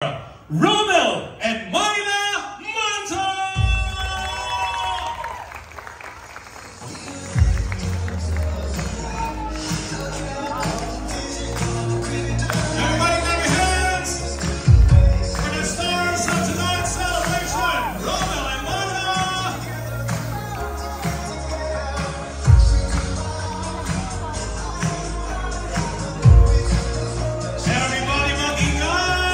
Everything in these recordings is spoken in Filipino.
Romel and Myla Manto! Everybody clap your hands for the stars of tonight's celebration, Romel and Myla! Everybody mag-ingay!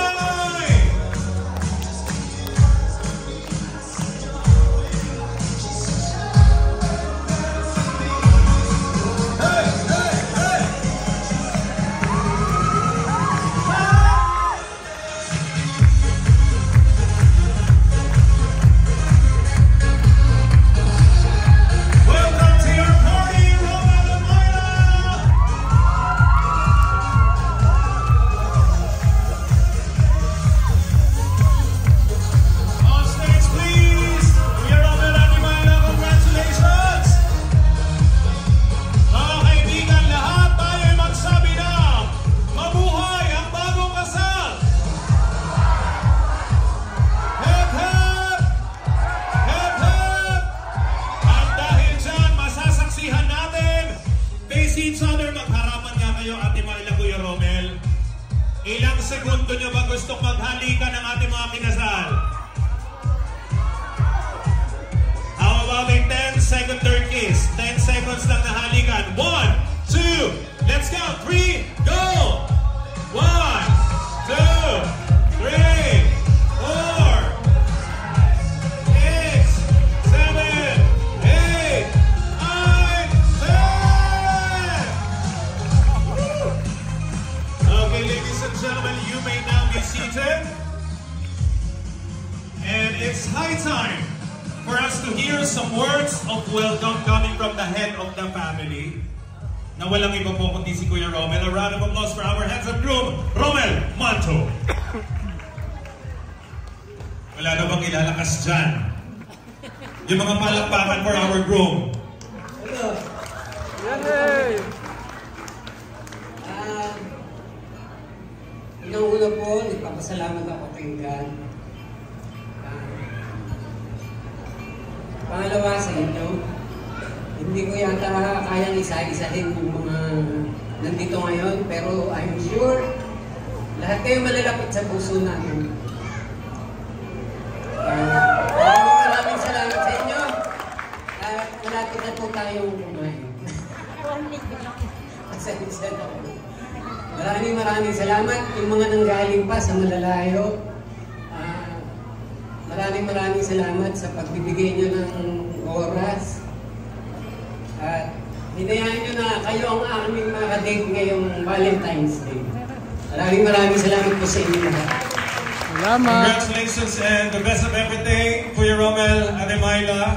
Each other, magharapan nga kayo, Ate Myla, Kuya Romel. Ilang segundo nyo ba gusto maghalikan ng ating mga kinasal? How about a 10-second third kiss? 10 seconds lang na halikan. 1, 2, let's go! 3, go! 1, 2, 3, 4, 6, 7, 8, 9, 10! Okay, ladies and gentlemen, you may now be seated. And it's high time for us to hear some words of welcome coming from the head of the family. Na walang iba po kundi si Kuya Romel. A round of applause for our handsome groom, Romel Manto. Wala na bang ilalakas dyan? Yung mga palakpakan for our groom. Hello. Yay! Unang-una po, nagpapasalamat ako kay God. Pangalawa sa inyo, hindi ko yata kayang isa-isahin yung mga nandito ngayon, pero I'm sure lahat kayo malalapit sa puso namin. Maraming salamat sa inyo. At malapit na po tayong kumain. Pasensya na po. Maraming salamat yung mga nanggaling pa sa malalayo. Maraming salamat sa pagbibigay nyo ng oras. At hinayaan nyo na kayo ang aming mga date ngayong Valentine's Day. Maraming salamat po sa inyo lahat. Salamat! Congratulations and the best of everything, Kuya Romel, Ate Myla.